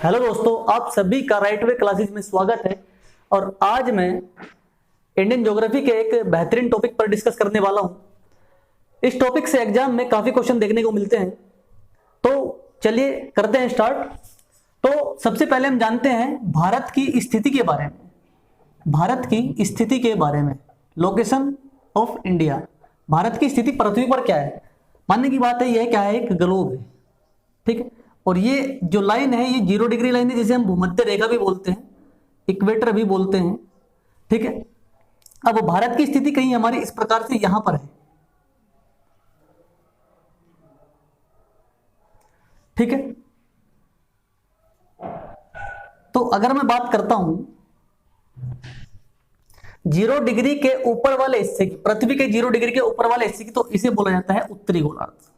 Hello दोस्तों, आप सभी का राइट वे क्लासेज में स्वागत है। और आज मैं इंडियन ज्योग्राफी के एक बेहतरीन टॉपिक पर डिस्कस करने वाला हूं। इस टॉपिक से एग्जाम में काफी क्वेश्चन देखने को मिलते हैं, तो चलिए करते हैं स्टार्ट। तो सबसे पहले हम जानते हैं भारत की स्थिति के बारे में। भारत की स्थिति के बारे में, लोकेशन ऑफ इंडिया। भारत की स्थिति पृथ्वी पर क्या है? मानने की बात है, यह क्या है? एक ग्लोब है, ठीक है। और ये जो लाइन है, ये 0 डिग्री लाइन है, जिसे हम भूमध्य रेखा भी बोलते हैं, इक्वेटर भी बोलते हैं, ठीक है। अब भारत की स्थिति कहीं हमारी इस प्रकार से यहां पर है, ठीक है। तो अगर मैं बात करता हूं 0 डिग्री के ऊपर वाले हिस्से की, पृथ्वी के 0 डिग्री के ऊपर वाले हिस्से की, तो इसे बोला जाता है उत्तरी गोलार्ध।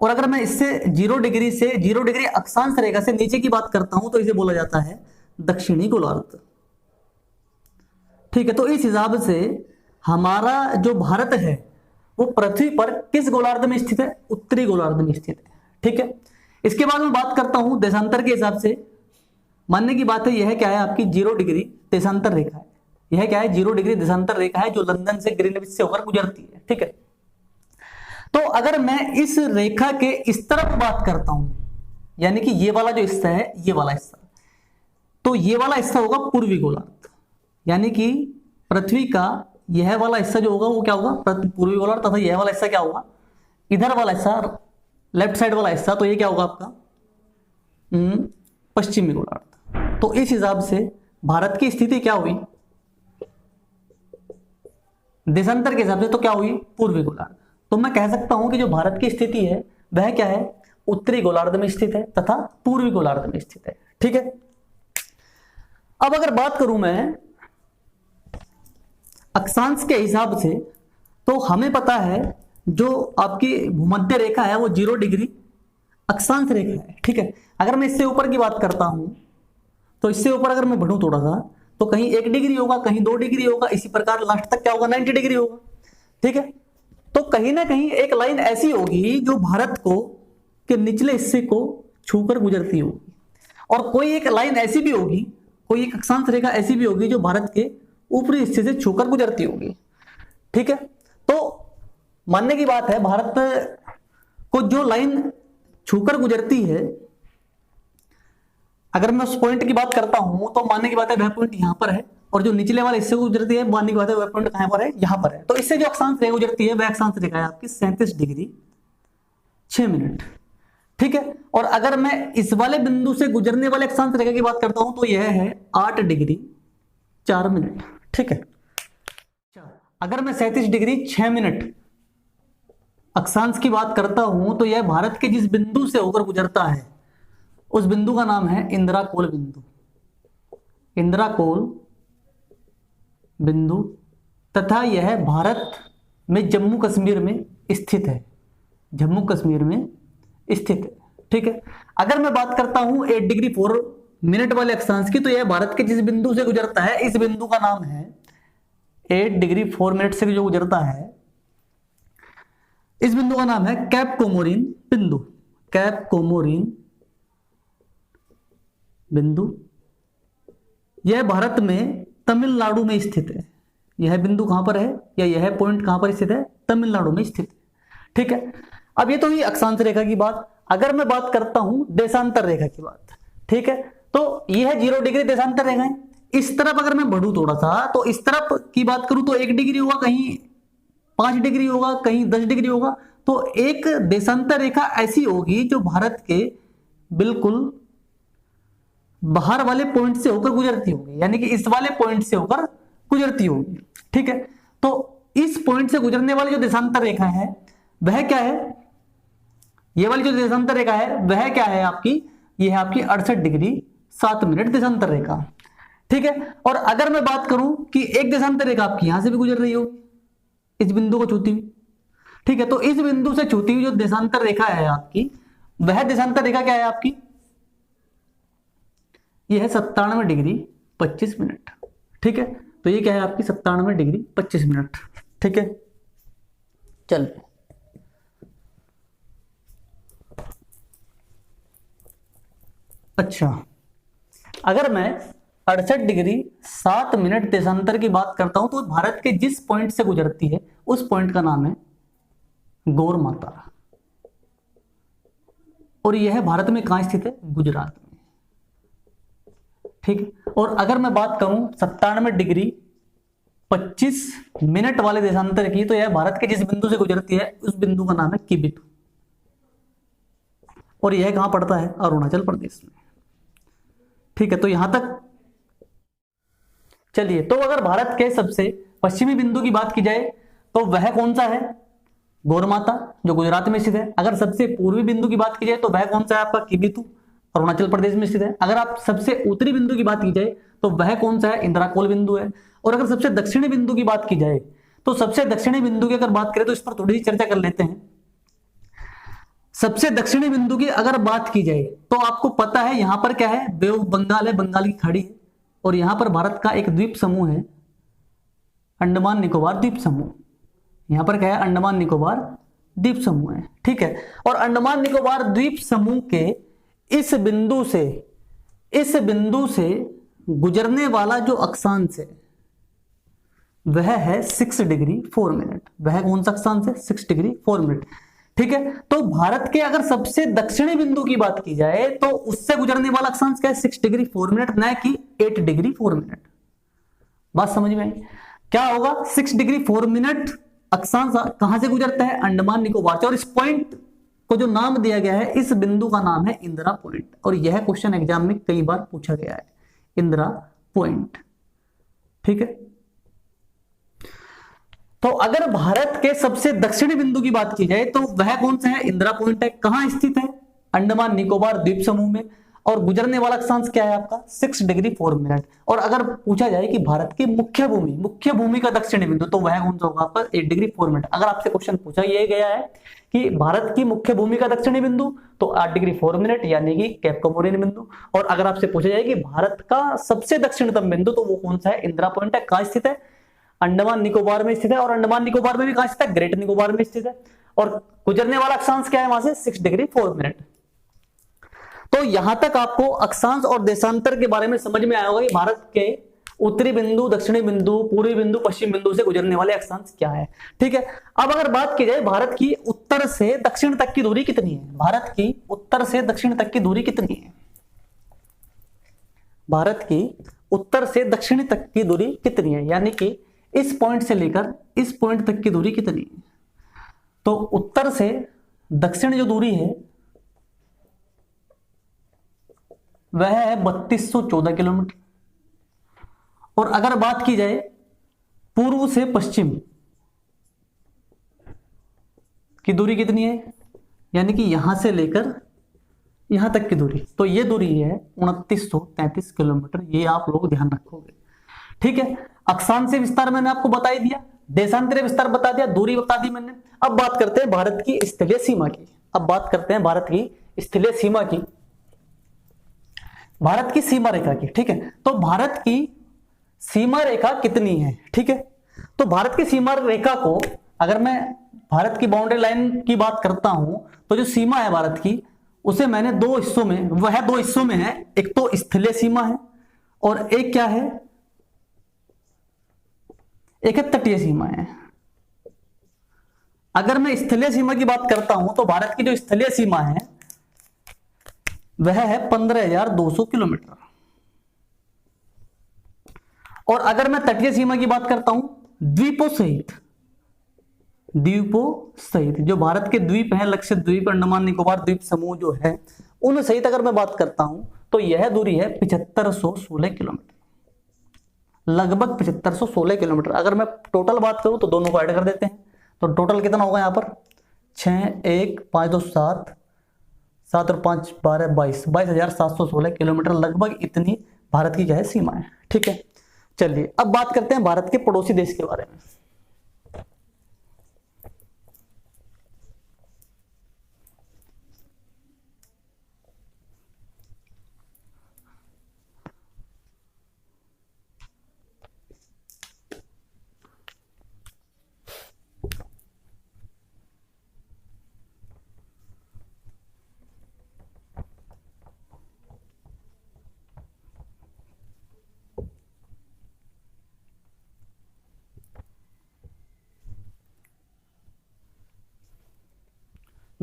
और अगर मैं इससे 0 डिग्री से 0 डिग्री अक्षांश रेखा से नीचे की बात करता हूं, तो इसे बोला जाता है दक्षिणी गोलार्ध, ठीक है। तो इस हिसाब से हमारा जो भारत है वो पृथ्वी पर किस गोलार्ध में स्थित है? उत्तरी गोलार्ध में स्थित है, ठीक है। इसके बाद मैं बात करता हूं देशांतर के हिसाब से। मानने की बात है, यह क्या है? आपकी 0 डिग्री देशांतर रेखा है। यह क्या है? 0 डिग्री देशांतर रेखा है, जो लंदन से ग्रीनविच से होकर गुजरती है, ठीक है। तो अगर मैं इस रेखा के इस तरफ बात करता हूं, यानी कि ये वाला जो हिस्सा है, ये वाला हिस्सा, तो ये वाला हिस्सा होगा पूर्वी गोलार्ध। यानी कि पृथ्वी का यह वाला हिस्सा जो होगा वो क्या होगा? पूर्वी गोलार्ध। तथा यह वाला हिस्सा क्या होगा? इधर वाला हिस्सा, लेफ्ट साइड वाला हिस्सा, तो ये क्या होगा आपका? पश्चिमी गोलार्ध। तो इस हिसाब से भारत की स्थिति क्या हुई देशांतर के हिसाब से? तो क्या हुई? पूर्वी गोलार्ध। तो मैं कह सकता हूं कि जो भारत की स्थिति है वह क्या है? उत्तरी गोलार्ध में स्थित है तथा पूर्वी गोलार्ध में स्थित है, ठीक है। अब अगर बात करूं मैं अक्षांश के हिसाब से, तो हमें पता है जो आपकी भूमध्य रेखा है वो 0 डिग्री अक्षांश रेखा है, ठीक है। अगर मैं इससे ऊपर की बात करता हूं, तो इससे ऊपर अगर मैं बढ़ूं थोड़ा सा, तो कहीं 1 डिग्री होगा, कहीं 2 डिग्री होगा, इसी प्रकार लास्ट तक क्या होगा? 90 डिग्री होगा, ठीक है। तो कहीं ना कहीं एक लाइन ऐसी होगी जो भारत को के निचले हिस्से को छूकर गुजरती होगी, और कोई एक लाइन ऐसी भी होगी, कोई एक अक्षांश रेखा ऐसी भी होगी जो भारत के ऊपरी हिस्से से छूकर गुजरती होगी, ठीक है। तो मानने की बात है, भारत को जो लाइन छूकर गुजरती है, अगर मैं उस पॉइंट की बात करता हूं, तो मानने की बात है वह पॉइंट यहां पर है, और जो निचले वाले हिस्से को गुजरती है, मानने की बात है वह पॉइंट कहां पर है? यहां पर है। तो इससे जो अक्षांश रेखा गुजरती है वह अक्षांश रेखा है आपकी 37 डिग्री 6 मिनट, ठीक है। और अगर मैं इस वाले बिंदु से गुजरने वाले अक्षांश रेखा की बात करता हूं, तो यह है 8 डिग्री 4 मिनट, ठीक है। अगर मैं 37 डिग्री 6 मिनट अक्षांश की बात करता हूं, तो यह भारत के जिस बिंदु से होकर गुजरता है उस बिंदु का नाम है इंदिराकोल बिंदु। इंदिराकोल बिंदु, तथा यह भारत में जम्मू कश्मीर में स्थित है। जम्मू कश्मीर में स्थित है, ठीक है। अगर मैं बात करता हूं 8 डिग्री 4 मिनट वाले अक्षांश की, तो यह भारत के जिस बिंदु से गुजरता है, इस बिंदु का नाम है 8 डिग्री 4 मिनट से जो गुजरता है, इस बिंदु का नाम है कैप कोमोरिन बिंदु। कैप कोमोरिन बिंदु, यह भारत में तमिलनाडु में स्थित है। यह बिंदु कहां पर है, या यह पॉइंट कहां पर स्थित है? तमिलनाडु में स्थित है, ठीक है। अब ये तो ही अक्षांश रेखा की बात। अगर मैं बात करता हूं देशांतर रेखा की बात, ठीक है, तो यह 0 डिग्री देशांतर रेखा है। इस तरफ अगर मैं बढ़ूं थोड़ा सा, तो इस तरफ की बात करूं तो 1 डिग्री होगा, कहीं 5 डिग्री होगा, कहीं 10 डिग्री होगा। तो एक देशांतर रेखा ऐसी होगी जो भारत के बिल्कुल बाहर वाले पॉइंट से होकर गुजरती होगी, यानी कि इस वाले पॉइंट से होकर गुजरती होगी, ठीक है। तो इस पॉइंट से गुजरने वाली जो देशांतर रेखा है वह क्या है? ये वाली जो देशांतर रेखा है वह क्या है आपकी? यह है आपकी 68 डिग्री 7 मिनट देशांतर रेखा, ठीक है। और अगर मैं बात करूं कि एक देशांतर रेखा आपकी यहां से भी गुजर रही होगी, इस बिंदु को छूती हुई, ठीक है। तो इस बिंदु से छूती हुई जो देशांतर रेखा है आपकी, वह देशांतर रेखा क्या है आपकी? यह है 97 डिग्री 25 मिनट, ठीक है। तो ये क्या है आपकी? 97 डिग्री 25 मिनट, ठीक है। चल अच्छा, अगर मैं 68 डिग्री 7 मिनट देशांतर की बात करता हूं तो भारत के जिस पॉइंट से गुजरती है उस पॉइंट का नाम है गौर माता, और यह भारत में कहां स्थित है? गुजरात में। ठीक है, और अगर मैं बात करूं 97 डिग्री 25 मिनट वाले देशांतर की, तो यह भारत के जिस बिंदु से गुजरती है उस बिंदु का नाम है किबिथु, और यह कहां पड़ता है? अरुणाचल प्रदेश में। ठीक है, तो यहां तक चलिए। तो अगर भारत के सबसे पश्चिमी बिंदु की बात की जाए तो वह कौन सा है? गौरमाता, जो गुजरात में स्थित है। अगर सबसे पूर्वी बिंदु की बात की जाए तो वह कौन सा है? आपका किबिथु, अरुणाचल प्रदेश में स्थित है। अगर आप सबसे उत्तरी बिंदु की बात की जाए तो वह कौन सा है? इंदिराकोल बिंदु है। और अगर सबसे दक्षिणी बिंदु की बात की जाए तो सबसे दक्षिणी बिंदु की अगर बात करें तो इस पर थोड़ी सी चर्चा कर लेते हैं। सबसे दक्षिणी बिंदु की अगर बात की जाए तो आपको पता है यहां पर क्या है? बे ऑफ बंगाल है, बंगाल की खाड़ी है, और यहां पर भारत का एक द्वीप समूह है, अंडमान निकोबार द्वीप समूह। यहां पर क्या है? अंडमान निकोबार द्वीप समूह है। ठीक है, और अंडमान निकोबार द्वीप समूह के इस बिंदु से गुजरने वाला जो अक्षांश है वह है 6 डिग्री 4 मिनट। वह कौन सा अक्षांश है? 6 डिग्री 4 मिनट। ठीक है, तो भारत के अगर सबसे दक्षिणी बिंदु की बात की जाए तो उससे गुजरने वाला अक्षांश क्या है? 6 डिग्री 4 मिनट, न कि 8 डिग्री 4 मिनट। बात समझ में आई? क्या होगा? 6 डिग्री 4 मिनट अक्षांश कहां से गुजरता है? अंडमान निकोबार से, और इस पॉइंट को जो नाम दिया गया है, इस बिंदु का नाम है इंदिरा पॉइंट, और यह क्वेश्चन एग्जाम में कई बार पूछा गया है, इंदिरा पॉइंट। ठीक है, तो अगर भारत के सबसे दक्षिणी बिंदु की बात की जाए तो वह कौन सा है? इंदिरा पॉइंट है। कहां स्थित है? अंडमान निकोबार द्वीप समूह में, और गुजरने वाला अक्षांश क्या है आपका? 6 डिग्री 4 मिनट। और अगर पूछा जाए कि भारत की मुख्य भूमि का दक्षिणी बिंदु, तो वह कौन सा होगा आपका? 8 डिग्री 4 मिनट। अगर आपसे क्वेश्चन पूछा यह गया है कि भारत की मुख्य भूमि का दक्षिणी बिंदु, तो 8 डिग्री 4 मिनट यानी कि केप कमोरिन बिंदु। और अगर आपसे पूछा जाए कि भारत का सबसे दक्षिणतम बिंदु, तो वो कौन सा है? इंदिरा पॉइंट है। कहां स्थित है? अंडमान निकोबार में स्थित है, और अंडमान निकोबार में भी कहां स्थित है? ग्रेट निकोबार में स्थित है। और गुजरने वाला अक्षांश क्या है वहां से? 6 डिग्री 4 मिनट। तो यहां तक आपको अक्षांश और देशांतर के बारे में समझ में आया होगा कि भारत के उत्तरी बिंदु, दक्षिणी बिंदु, पूर्वी बिंदु, पश्चिम बिंदु से गुजरने वाले अक्षांश क्या है। ठीक है, अब अगर बात की जाए भारत की उत्तर से दक्षिण तक की दूरी कितनी है? भारत की उत्तर से दक्षिण तक की दूरी कितनी है? भारत की उत्तर से दक्षिण तक की दूरी कितनी है, यानी कि इस पॉइंट से लेकर इस पॉइंट तक की दूरी कितनी है? तो उत्तर से दक्षिण जो दूरी है वह है 3214 किलोमीटर। और अगर बात की जाए पूर्व से पश्चिम की दूरी कितनी है, यानी कि यहां से लेकर यहां तक की दूरी, तो ये दूरी है 2933 किलोमीटर। ये आप लोग ध्यान रखोगे। ठीक है, अक्षांशीय विस्तार मैंने आपको बता ही दिया, देशांतरीय विस्तार बता दिया, दूरी बता दी मैंने। अब बात करते हैं भारत की स्थलीय सीमा की। अब बात करते हैं भारत की स्थलीय सीमा की, भारत की सीमा रेखा की। ठीक है, तो भारत की सीमा रेखा कितनी है? ठीक है, तो भारत की सीमा रेखा को अगर मैं भारत की बाउंड्री लाइन की बात करता हूं तो जो सीमा है भारत की उसे मैंने दो हिस्सों में, वह दो हिस्सों में है। एक तो स्थलीय सीमा है और एक क्या है? एक है तटीय सीमा है। अगर मैं स्थलीय सीमा की बात करता हूं तो भारत की जो स्थलीय सीमा है वह है 15,200 किलोमीटर। और अगर मैं तटीय सीमा की बात करता हूं द्वीपों सहित जो भारत के द्वीप हैं, लक्षद्वीप, अंडमान निकोबार द्वीप समूह जो है, उन सहित अगर मैं बात करता हूं तो यह दूरी है 7516 किलोमीटर, लगभग 7516 किलोमीटर। अगर मैं टोटल बात करूं तो दोनों को ऐड कर देते हैं, तो टोटल कितना होगा यहां पर? 6, 1, 5, 2, 7, 7 और 5, 12, 22,716 किलोमीटर, लगभग इतनी भारत की क्या है? सीमा है। ठीक है, चलिए अब बात करते हैं भारत के पड़ोसी देश के बारे में।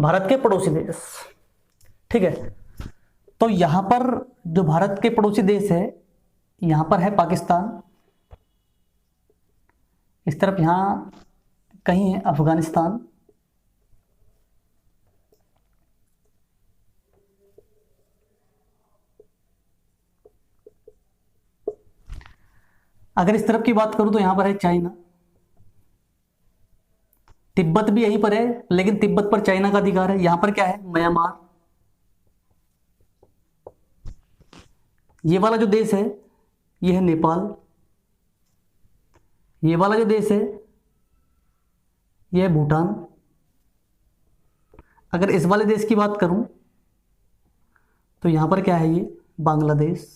भारत के पड़ोसी देश। ठीक है, तो यहां पर जो भारत के पड़ोसी देश है, यहां पर है पाकिस्तान, इस तरफ यहां कहीं है अफगानिस्तान, अगर इस तरफ की बात करूं तो यहां पर है चाइना, तिब्बत भी यहीं पर है, लेकिन तिब्बत पर चाइना का अधिकार है। यहां पर क्या है, म्यांमार। ये वाला जो देश है ये है नेपाल, ये वाला जो देश है ये है भूटान। अगर इस वाले देश की बात करूं तो यहां पर क्या है, ये बांग्लादेश।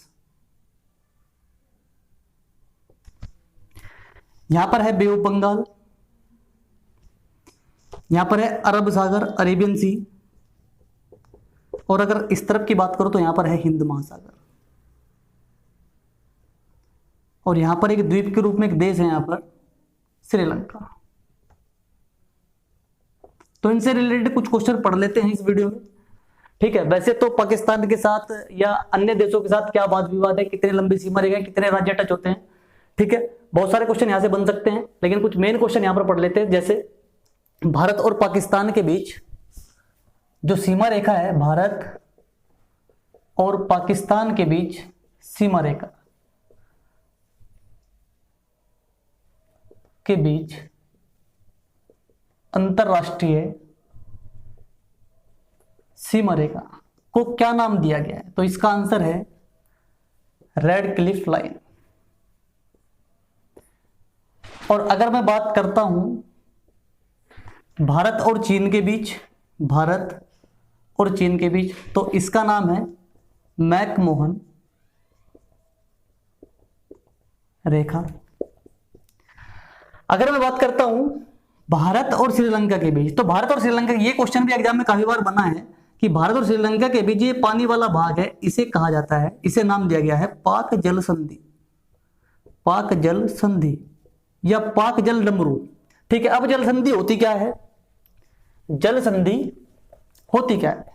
यहां पर है बे ऑफ बंगाल, यहां पर है अरब सागर, अरेबियन सी। और अगर इस तरफ की बात करूं तो यहां पर है हिंद महासागर। और यहां पर एक द्वीप के रूप में एक देश है, यहां पर श्रीलंका। तो इनसे रिलेटेड कुछ क्वेश्चन पढ़ लेते हैं इस वीडियो में। ठीक है, वैसे तो पाकिस्तान के साथ या अन्य देशों के साथ क्या वाद विवाद है, कितने लंबी सीमा रेखा, कितने राज्य टच होते हैं। ठीक है, बहुत सारे क्वेश्चन यहां से बन सकते हैं, लेकिन कुछ मेन क्वेश्चन यहां पर पढ़ लेते हैं। जैसे भारत और पाकिस्तान के बीच जो सीमा रेखा है, भारत और पाकिस्तान के बीच सीमा रेखा के बीच अंतरराष्ट्रीय सीमा रेखा को क्या नाम दिया गया है? तो इसका आंसर है रेड क्लिफ लाइन। और अगर मैं बात करता हूं भारत और चीन के बीच, भारत और चीन के बीच, तो इसका नाम है मैकमोहन रेखा। अगर मैं बात करता हूं भारत और श्रीलंका के बीच, तो भारत और श्रीलंका, ये क्वेश्चन भी एग्जाम में काफी बार बना है कि भारत और श्रीलंका के बीच ये पानी वाला भाग है, इसे कहा जाता है, इसे नाम दिया गया है पाक जल संधि, पाक जल संधि या पाक जल डमरू। ठीक है, अब जल संधि होती क्या है, जल संधि होती क्या है,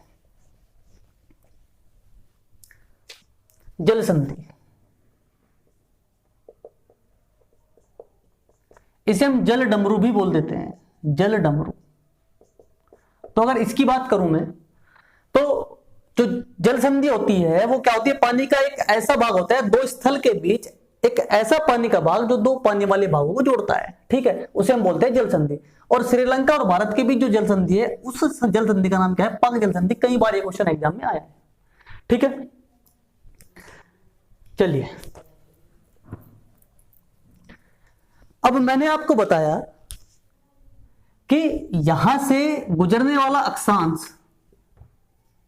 जल संधि इसे हम जल डमरू भी बोल देते हैं, जल डमरू। तो अगर इसकी बात करूं मैं, तो जो जल संधि होती है वो क्या होती है, पानी का एक ऐसा भाग होता है, दो स्थल के बीच एक ऐसा पानी का भाग जो दो पानी वाले भागों को जोड़ता है। ठीक है, उसे हम बोलते हैं जल संधि। और श्रीलंका और भारत के बीच जो जल संधि है, उस जल संधि का नाम क्या है, पाक जल संधि। कई बार ये क्वेश्चन एग्जाम में आया है। ठीक है, चलिए अब मैंने आपको बताया कि यहां से गुजरने वाला अक्षांश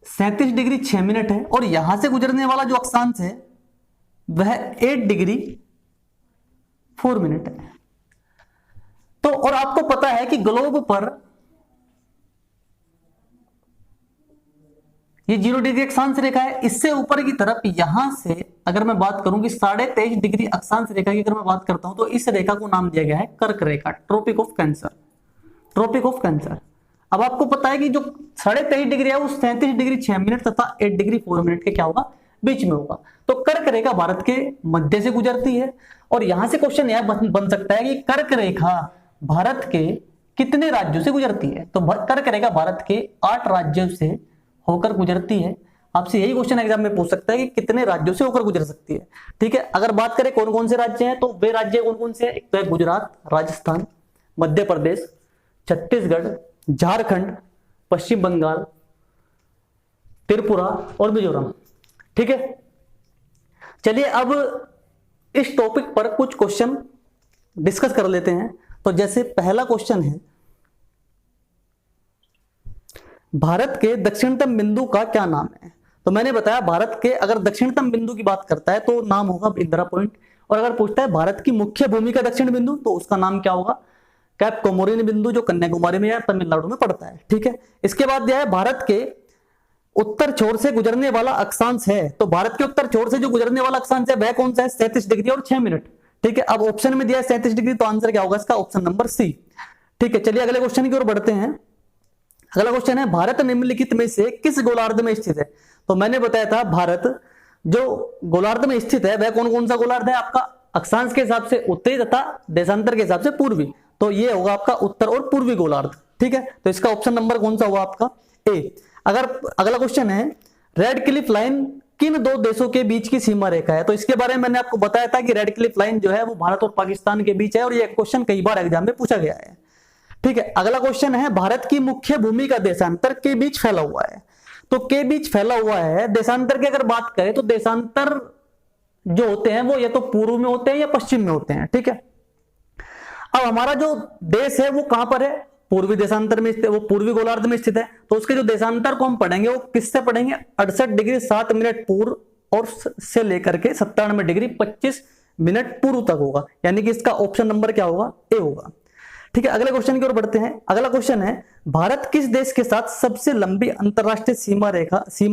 37 डिग्री 6 मिनट है, और यहां से गुजरने वाला जो अक्षांश है वह 8 डिग्री 4 मिनट है। तो और आपको पता है कि ग्लोब पर ये 0 डिग्री अक्षांश रेखा है, इससे ऊपर की तरफ यहां से अगर मैं बात करूं कि 23.5 डिग्री अक्षांश रेखा की अगर मैं बात करता हूं, तो इस रेखा को नाम दिया गया है कर्क रेखा, tropic of cancer, tropic of cancer. अब आपको पता है कि जो 23.5 डिग्री है वो 37 डिग्री 6 मिनट तथा 8 डिग्री 4 मिनट के क्या होगा, बीच में होगा। तो कर्क रेखा भारत के मध्य से गुजरती है, और यहां से क्वेश्चन यह बन सकता है कि कर्क रेखा भारत के कितने राज्यों से गुजरती है। तो कर्क रेखा भारत के 8 राज्यों से होकर गुजरती है। आपसे यही क्वेश्चन एग्जाम में पूछ सकता है कि कितने राज्यों से होकर गुजर सकती है। ठीक है, अगर बात करें कौन कौन से राज्य हैं, तो वे राज्य कौन कौन से हैं, एक तो है गुजरात, राजस्थान, मध्य प्रदेश, छत्तीसगढ़, झारखंड, पश्चिम बंगाल, त्रिपुरा और मिजोरम। ठीक है, चलिए अब इस टॉपिक पर कुछ क्वेश्चन डिस्कस कर लेते हैं। तो जैसे पहला क्वेश्चन है, भारत के दक्षिणतम बिंदु का क्या नाम है। तो मैंने बताया भारत के अगर दक्षिणतम बिंदु की बात करता है तो नाम होगा इंदिरा पॉइंट, और अगर पूछता है भारत की मुख्य भूमि का दक्षिण बिंदु, तो उसका नाम क्या होगा, कैप कोमोरिन बिंदु, जो कन्याकुमारी में या तमिलनाडु में पड़ता है। ठीक है, इसके बाद दिया है भारत के उत्तर छोर से गुजरने वाला अक्षांश है। तो भारत के उत्तर छोर से जो गुजरने वाला अक्षांश है वह कौन सा है, 37 डिग्री और 6 मिनट। ठीक है, अब ऑप्शन में दिया है 37 डिग्री, तो आंसर क्या होगा इसका, ऑप्शन नंबर सी। ठीक है, चलिए अगले क्वेश्चन की ओर बढ़ते हैं। अगला क्वेश्चन है भारत निम्नलिखित में से किस गोलार्ध में स्थित है। तो मैंने बताया था भारत जो गोलार्ध में स्थित है वह कौन कौन सा गोलार्ध है आपका, अक्षांश के हिसाब से उत्तरी तथा देशांतर के हिसाब से पूर्वी, तो ये होगा आपका उत्तर और पूर्वी गोलार्ध। ठीक है, तो इसका ऑप्शन नंबर कौन सा हुआ आपका ए। अगर अगला क्वेश्चन है रेड क्लिफ लाइन किन दो देशों के बीच की सीमा रेखा है। तो इसके बारे में मैंने आपको बताया था कि रेड क्लिफ लाइन जो है वो भारत और पाकिस्तान के बीच है, और ये क्वेश्चन कई बार एग्जाम में पूछा गया है। ठीक है, अगला क्वेश्चन है भारत की मुख्य भूमि का देशांतर के बीच फैला हुआ है। तो के बीच फैला हुआ है, देशांतर की अगर बात करें तो देशांतर जो होते हैं वो या तो पूर्व में होते हैं या पश्चिम में होते हैं। ठीक है, अब हमारा जो देश है वो कहां पर है, पूर्वी देशांतर में स्थित, वो पूर्वी गोलार्ध में स्थित है। तो उसके जो देशांतर को हम पढ़ेंगे वो किससे पढ़ेंगे, 68 डिग्री 7 मिनट पूर्व और से लेकर के 97 डिग्री 25 मिनट पूर्व तक होगा, यानी कि इसका ऑप्शन नंबर क्या होगा, ए होगा। ठीक है, अगले क्वेश्चन की ओर बढ़ते हैं। अगला क्वेश्चन है भारत किस देश के साथ सबसे लंबी अंतरराष्ट्रीय सीमा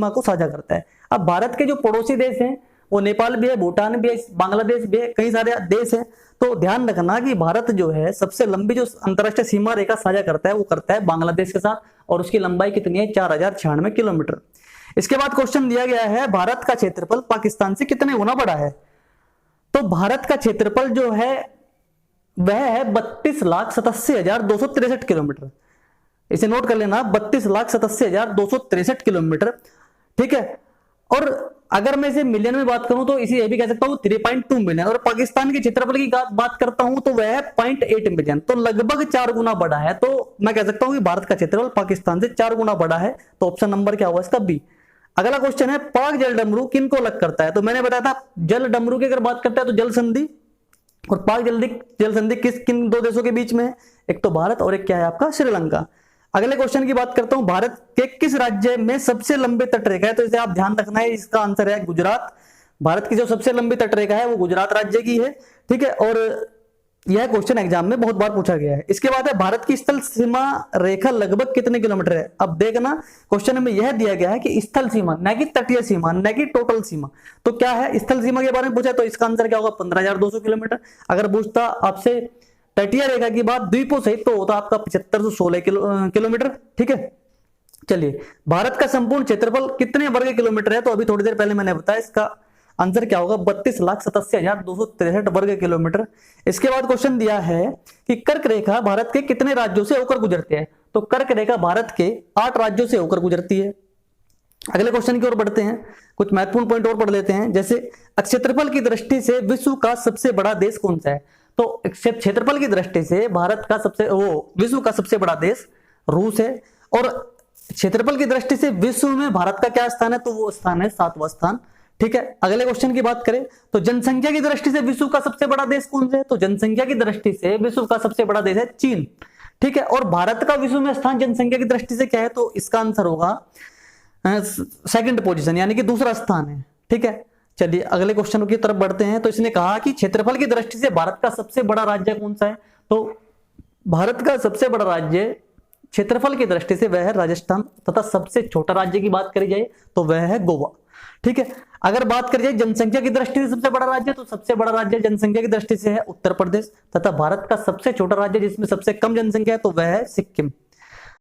को साझा करता है। अब भारत के जो पड़ोसी देश हैं वो नेपाल भी है, भूटान भी है, बांग्लादेश भी है, कई सारे देश हैं। तो ध्यान रखना कि भारत जो है सबसे लंबी जो अंतरराष्ट्रीय सीमा रेखा साझा करता है वो करता है बांग्लादेश के साथ, और उसकी लंबाई कितनी है, 4096 किलोमीटर। इसके बाद क्वेश्चन दिया गया है भारत का क्षेत्रफल पाकिस्तान से कितने गुना बड़ा है। तो भारत का क्षेत्रफल जो है वह है 32,87,263 किलोमीटर। इसे नोट कर लेना, 32,87,263 किलोमीटर। ठीक है, और अगर मैं इसे मिलियन में बात करूं तो इसे ये भी कह सकता हूं 3.2 मिलियन, और पाकिस्तान के क्षेत्रफल की बात करता हूं तो वह है 0.8 मिलियन, तो लगभग 4 गुना बड़ा है। तो मैं कह सकता हूं कि भारत का क्षेत्रफल पाकिस्तान से 4 गुना बड़ा है। तो ऑप्शन नंबर क्या होगा इसका, बी। अगला क्वेश्चन है पाक जल डमरू किनको अलग करता है। तो मैंने बताया था जल डमरू की अगर बात करता है तो जल संधि, और पाक जल संधि किन दो देशों के बीच में है, एक तो भारत और एक क्या है आपका श्रीलंका। अगले क्वेश्चन की बात करता हूं भारत के किस राज्य में सबसे लंबे तटरेखा है। तो इसे आप ध्यान रखना है, इसका आंसर है गुजरात। भारत की जो सबसे लंबी तटरेखा है वो गुजरात राज्य की है। ठीक है, और यह क्वेश्चन एग्जाम में बहुत बार पूछा गया है। इसके बाद है भारत की स्थल सीमा रेखा लगभग कितने किलोमीटर है। अब देखना क्वेश्चन में यह दिया गया है कि स्थल सीमा, न कि तटीय सीमा, न कि टोटल सीमा। तो क्या है, स्थल सीमा के बारे में पूछा तो इसका आंसर क्या होगा, 15,200 किलोमीटर। अगर पूछता आपसे तटीय रेखा की बात द्वीपों सहित तो होता आपका 7516 किलोमीटर। ठीक है, चलिए भारत का संपूर्ण क्षेत्रफल कितने वर्ग किलोमीटर है। तो अभी थोड़ी देर पहले मैंने बताया, इसका आंसर क्या होगा, 32,87,263 वर्ग किलोमीटर। इसके बाद क्वेश्चन दिया है कि कर्क रेखा भारत के कितने राज्यों से होकर गुजरती है। तो कर्क रेखा भारत के 8 राज्यों से होकर गुजरती है। अगले क्वेश्चन की ओर बढ़ते हैं, कुछ महत्वपूर्ण पॉइंट और पढ़ लेते हैं। जैसे क्षेत्रफल की दृष्टि से विश्व का सबसे बड़ा देश कौन सा है। तो क्षेत्रफल की दृष्टि से भारत का विश्व का सबसे बड़ा देश रूस है, और क्षेत्रफल की दृष्टि से विश्व में भारत का क्या स्थान है, तो वो स्थान है 7वां स्थान। ठीक है, अगले क्वेश्चन की बात करें तो जनसंख्या की दृष्टि से विश्व का सबसे बड़ा देश कौन सा है। तो जनसंख्या की दृष्टि से विश्व का सबसे बड़ा देश है चीन। ठीक है, और भारत का विश्व में स्थान जनसंख्या की दृष्टि से क्या है, तो इसका आंसर होगा सेकंड पोजीशन, यानी कि दूसरा स्थान है। ठीक है, चलिए अगले क्वेश्चन की तरफ बढ़ते हैं। तो इसने कहा कि क्षेत्रफल की दृष्टि से भारत का सबसे बड़ा राज्य कौन सा है। तो भारत का सबसे बड़ा राज्य क्षेत्रफल की दृष्टि से वह है राजस्थान, तथा सबसे छोटा राज्य की बात करी जाए तो वह है गोवा। ठीक है, अगर बात करी जाए जनसंख्या की दृष्टि से सबसे बड़ा राज्य, तो सबसे बड़ा राज्य जनसंख्या की दृष्टि से है उत्तर प्रदेश, तथा भारत का सबसे छोटा राज्य जिसमें सबसे कम जनसंख्या है तो वह है सिक्किम।